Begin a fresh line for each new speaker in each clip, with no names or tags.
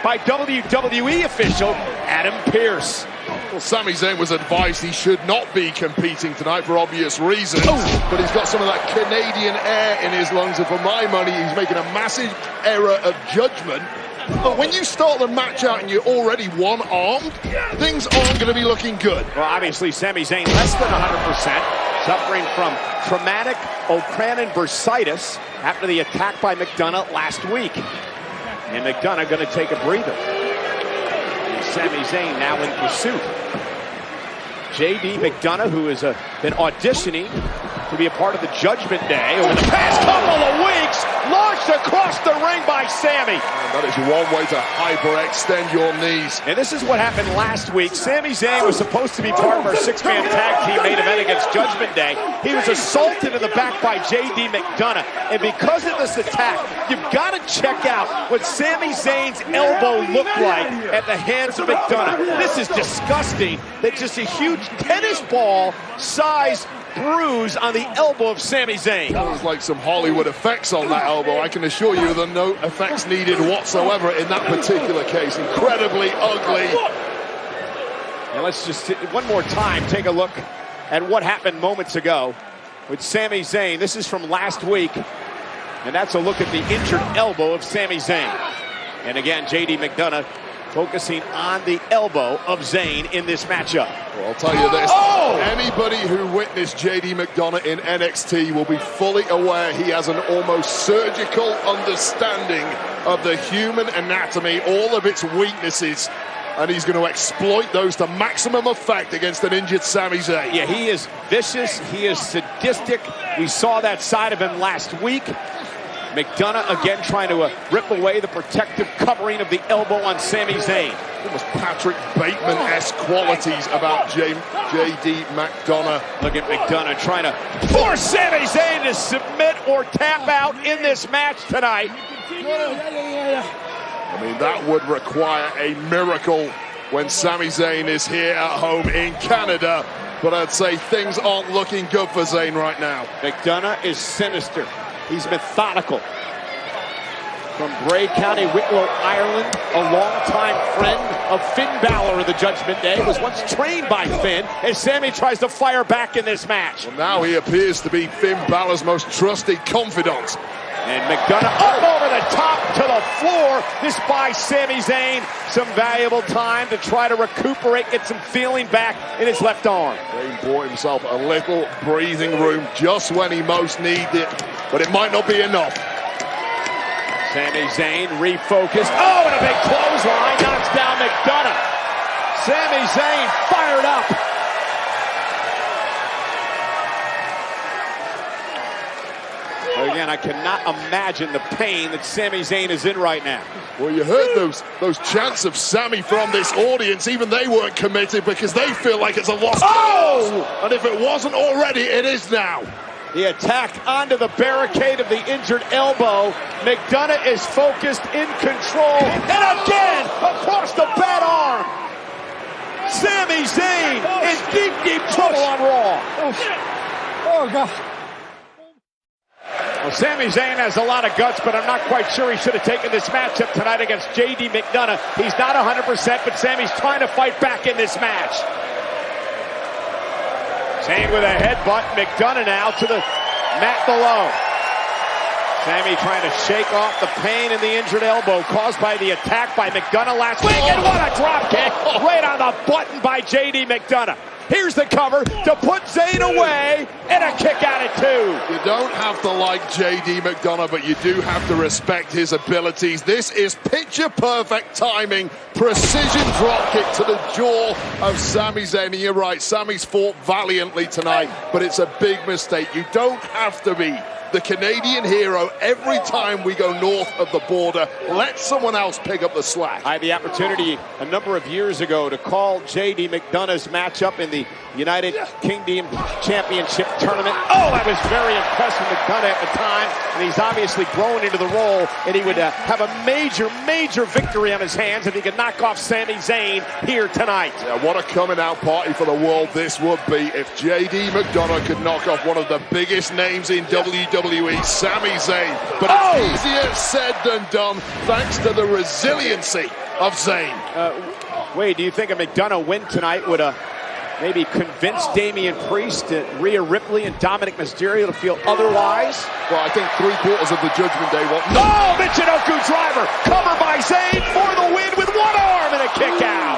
by WWE official Adam Pearce.
Well, Sami Zayn was advised he should not be competing tonight for obvious reasons, but he's got some of that Canadian air in his lungs, and for my money, he's making a massive error of judgment. But when you start the match out and you're already one-armed, things aren't going to be looking good.
Well, obviously, Sami Zayn less than 100%, suffering from traumatic Ocranon bursitis after the attack by McDonagh last week. And McDonagh going to take a breather. And Sami Zayn now in pursuit. J.D. McDonagh, who has been auditioning to be a part of the Judgment Day over the past couple of weeks, launched across the ring by Sami.
And that is one way to hyperextend your knees.
And this is what happened last week. Sami Zayn was supposed to be part of our six-man tag team main event against Judgment Day. He was assaulted in the back by J.D. McDonagh. And because of this attack, you've got to check out what Sami Zayn's elbow looked like at the hands of McDonagh. This is disgusting. That just a huge tennis ball size bruise on the elbow of Sami Zayn.
That was like some Hollywood effects on that elbow. I can assure you there are no effects needed whatsoever in that particular case. Incredibly ugly.
Now let's just, one more time, take a look at what happened moments ago with Sami Zayn. This is from last week, and that's a look at the injured elbow of Sami Zayn. And again, J.D. McDonagh focusing on the elbow of Zayn in this matchup.
Well, I'll tell you this, anybody who witnessed J.D. McDonagh in NXT will be fully aware he has an almost surgical understanding of the human anatomy, all of its weaknesses, and he's going to exploit those to maximum effect against an injured Sami Zayn.
Yeah, he is vicious, he is sadistic. We saw that side of him last week. McDonagh again trying to rip away the protective covering of the elbow on Sami Zayn.
Almost Patrick Bateman-esque qualities about J.D. McDonagh.
Look at McDonagh trying to force Sami Zayn to submit or tap out in this match tonight.
I mean, that would require a miracle when Sami Zayn is here at home in Canada. But I'd say things aren't looking good for Zayn right now.
McDonagh is sinister. He's methodical. From Bray County, Wicklow, Ireland, a longtime friend of Finn Balor of the Judgment Day, was once trained by Finn, and Sami tries to fire back in this match.
Well, now he appears to be Finn Balor's most trusted confidant.
And McDonagh up over the top to the floor. This buys Sami Zayn some valuable time to try to recuperate, get some feeling back in his left arm.
Zayn bought himself a little breathing room just when he most needed it, but it might not be enough.
Sami Zayn refocused. Oh, and a big clothesline knocks down McDonagh. Sami Zayn fired up. But again, I cannot imagine the pain that Sami Zayn is in right now.
Well, you heard those chants of Sami from this audience. Even they weren't committed because they feel like it's a lost cause. And if it wasn't already, it is now.
The attack onto the barricade of the injured elbow. McDonagh is focused, in control, and again across the bad arm. Sami Zayn in deep, deep trouble on Raw.
Oh, God.
Well, Sami Zayn has a lot of guts, but I'm not quite sure he should have taken this matchup tonight against J.D. McDonagh. He's not 100%, but Sami's trying to fight back in this match. Zayn with a headbutt. McDonagh now to the mat below. Sami trying to shake off the pain in the injured elbow caused by the attack by McDonagh last week. And what a drop kick right on the button by J.D. McDonagh. Here's the cover to put Zayn away, and a kick out at 2.
You don't have to like J.D. McDonagh, but you do have to respect his abilities. This is picture-perfect timing, precision drop kick to the jaw of Sami Zayn. And you're right, Sami's fought valiantly tonight, but it's a big mistake. You don't have to be the Canadian hero every time we go north of the border. Let someone else pick up the slack.
I had the opportunity a number of years ago to call J.D. McDonagh's matchup in the United Kingdom Championship Tournament. Oh, I was very impressed with McDonagh at the time, and he's obviously growing into the role, and he would have a major, major victory on his hands if he could knock off Sami Zayn here tonight.
Yeah, what a coming-out party for the world this would be if J.D. McDonagh could knock off one of the biggest names in WWE, Sami Zayn. But it's easier said than done, thanks to the resiliency of Zayn.
Wade, do you think a McDonough win tonight would maybe convince Damian Priest, Rhea Ripley, and Dominic Mysterio to feel otherwise?
Well, I think 3/4 of the Judgment Day want
Oh, Michinoku driver, cover by Zayn for the win with one arm and a kick out.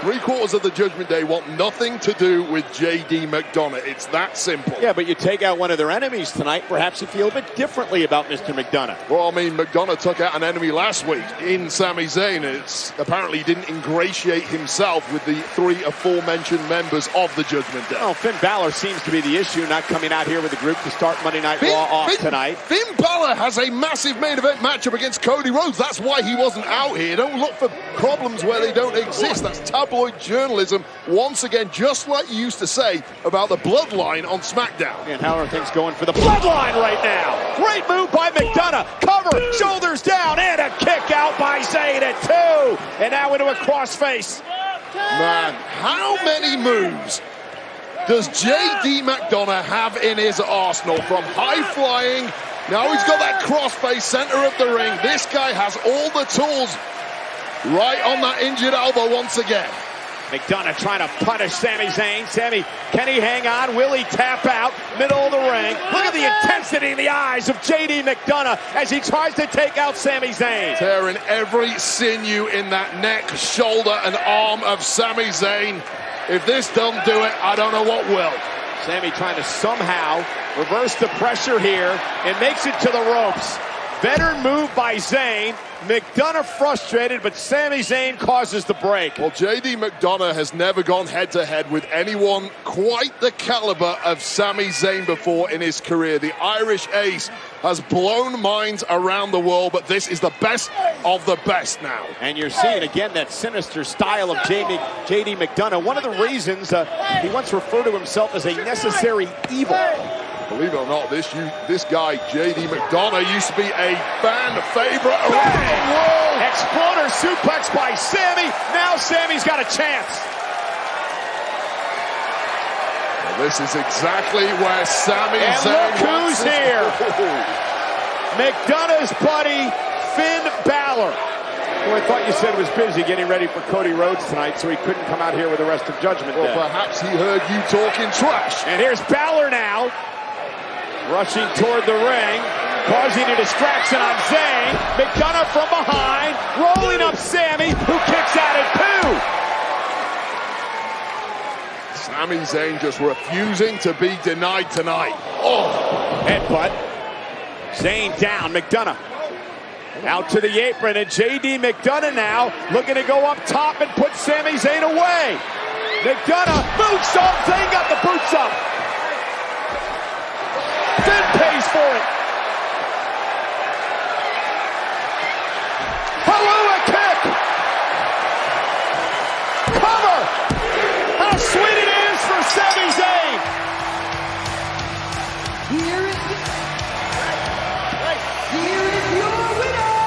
3/4 of the Judgment Day want nothing to do with JD McDonough. It's that simple.
Yeah, but you take out one of their enemies tonight, perhaps you feel a bit differently about Mr. McDonough.
Well, I mean, McDonough took out an enemy last week in Sami Zayn. It's apparently he didn't ingratiate himself with the 3 aforementioned members of the Judgment Day.
Well, Finn Balor seems to be the issue, not coming out here with the group to start Monday Night Raw off tonight.
Finn Balor has a massive main event matchup against Cody Rhodes. That's why he wasn't out here. Don't look for problems where they don't exist. That's tabloid journalism once again, just like you used to say about the Bloodline on SmackDown.
And how are things going for the Bloodline right now? Great move by McDonough. Cover, shoulders down, and a kick out by Zayn at 2. And now into a crossface.
Man, how many moves does JD McDonough have in his arsenal? From high flying, now he's got that crossface center of the ring. This guy has all the tools right on that injured elbow once again.
McDonough trying to punish Sami Zayn. Sami, can he hang on? Will he tap out? Middle of the ring. Look at the intensity in the eyes of JD McDonough as he tries to take out Sami Zayn.
Tearing every sinew in that neck, shoulder, and arm of Sami Zayn. If this doesn't do it, I don't know what will.
Sami trying to somehow reverse the pressure here and makes it to the ropes. Veteran move by Zayn. McDonough frustrated, but Sami Zayn causes the break.
Well, JD McDonough has never gone head-to-head with anyone quite the caliber of Sami Zayn before in his career. The Irish Ace has blown minds around the world, but this is the best of the best now.
And you're seeing again that sinister style of JD McDonough. One of the reasons he once referred to himself as a necessary evil.
Believe it or not, this guy, JD McDonough, used to be a fan favorite around the world.
Exploder suplex by Sami. Now Sami's got a chance.
Well, this is exactly where Sami Zayn
look who's here. McDonough's buddy, Finn Balor. Who I thought you said was busy getting ready for Cody Rhodes tonight, so he couldn't come out here with the rest of Judgment Day.
Well, perhaps he heard you talking trash.
And here's Balor now. Rushing toward the ring, causing a distraction on Zayn. McDonough from behind, rolling up Sami, who kicks out at 2.
Sami Zayn just refusing to be denied tonight.
Oh, headbutt. Zayn down, McDonough. Out to the apron, and JD McDonough now looking to go up top and put Sami Zayn away. McDonough, boots up, Zayn got the boots up. Finn pays for it. Helluva kick. Cover. How sweet it is for Sami Zayn.
Here is your winner,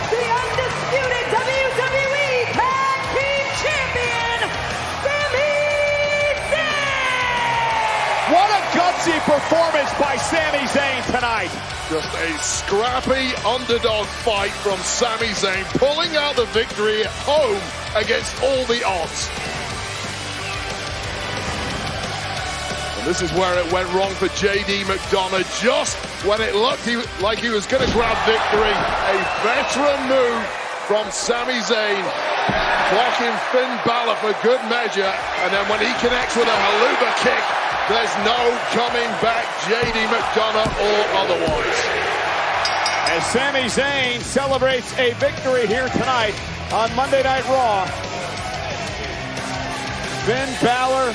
the undisputed WWE Tag Team Champion, Sami Zayn!
What a gutsy performance by Sami Zayn tonight.
Just a scrappy underdog fight from Sami Zayn, pulling out the victory at home against all the odds. And this is where it went wrong for JD McDonough. Just when it looked like he was going to grab victory, a veteran move from Sami Zayn, blocking Finn Balor for good measure, and then when he connects with a Helluva kick, there's no coming back, JD McDonough or otherwise.
As Sami Zayn celebrates a victory here tonight on Monday Night Raw. Finn Balor